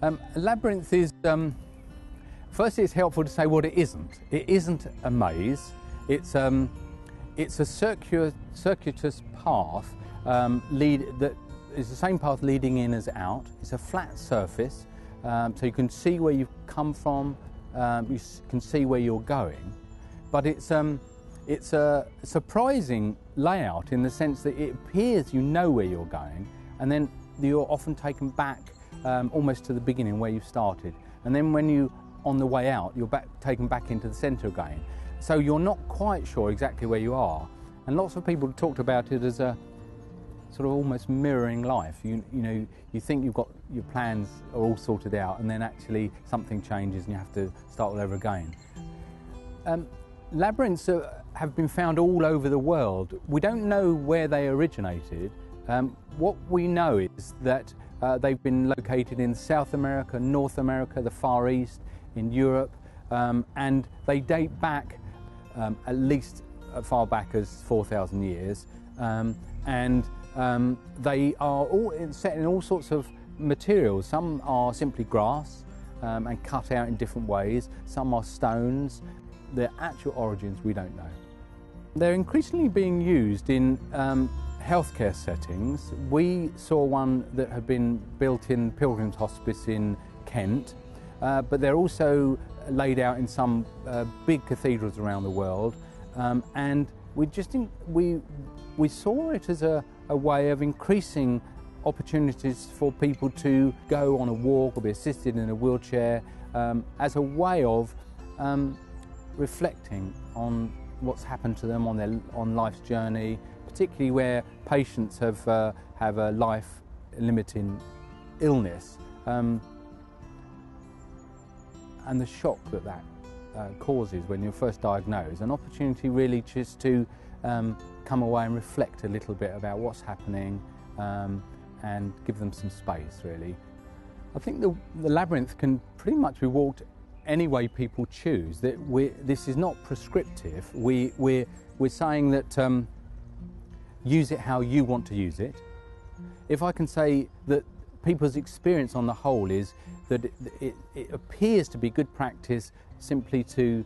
A labyrinth is, firstly it's helpful to say what it isn't. It isn't a maze, it's a circuitous path that is the same path leading in as out. It's a flat surface, so you can see where you've come from, you can see where you're going, but it's a surprising layout in the sense that it appears you know where you're going, and then you're often taken back almost to the beginning where you started, and then when you're on the way out you're taken back into the centre again, so you're not quite sure exactly where you are. And lots of people talked about it as a sort of almost mirroring life. You know, you think you've got your plans are all sorted out, and then actually something changes and you have to start all over again. Labyrinths have been found all over the world. We don't know where they originated. What we know is that they've been located in South America, North America, the Far East, in Europe, and they date back at least as far back as 4,000 years, and they are all set in all sorts of materials. Some are simply grass and cut out in different ways, some are stones. Their actual origins we don't know. They're increasingly being used in healthcare settings. We saw one that had been built in Pilgrim's Hospice in Kent, but they're also laid out in some big cathedrals around the world, and we saw it as a way of increasing opportunities for people to go on a walk or be assisted in a wheelchair, as a way of reflecting on what's happened to them on life's journey, particularly where patients have a life-limiting illness, and the shock that causes when you're first diagnosed. An opportunity really just to come away and reflect a little bit about what's happening, and give them some space, really. I think the labyrinth can pretty much be walked any way people choose. That this is not prescriptive. We're saying that use it how you want to use it. If I can say that people's experience on the whole is that it appears to be good practice simply to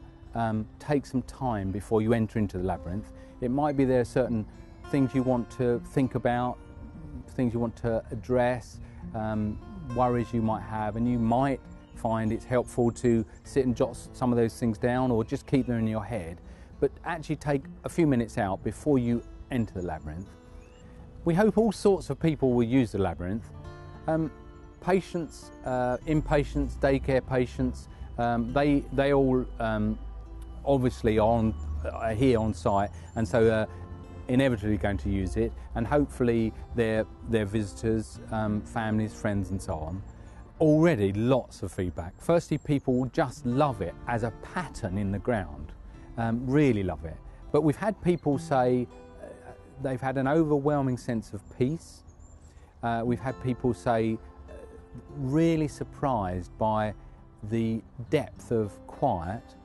take some time before you enter into the labyrinth. It might be there are certain things you want to think about, things you want to address, worries you might have, and you might find it's helpful to sit and jot some of those things down or just keep them in your head, but actually take a few minutes out before you enter the labyrinth. We hope all sorts of people will use the labyrinth. Patients, inpatients, daycare patients, they all obviously are here on site, and so inevitably going to use it, and hopefully their visitors, families, friends and so on. Already lots of feedback. Firstly, people just love it as a pattern in the ground, really love it. But we've had people say they've had an overwhelming sense of peace. We've had people say really surprised by the depth of quiet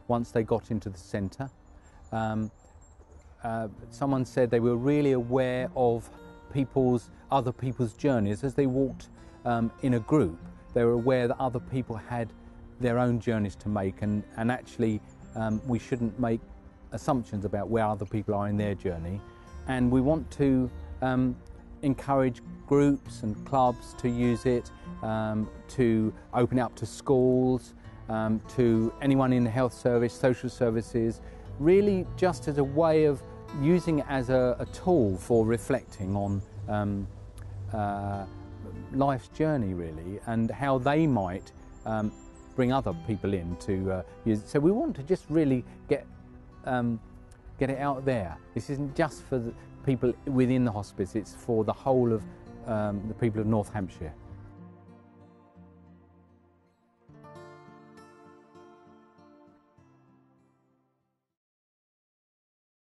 once they got into the centre. Someone said they were really aware of other people's journeys as they walked in a group. They were aware that other people had their own journeys to make, and actually we shouldn't make assumptions about where other people are in their journey. And we want to encourage groups and clubs to use it, to open it up to schools, to anyone in the health service, social services, really just as a way of using it as a tool for reflecting on life's journey, really, and how they might bring other people in to use it. So we want to just really get it out there. This isn't just for the people within the hospice, it's for the whole of the people of North Hampshire.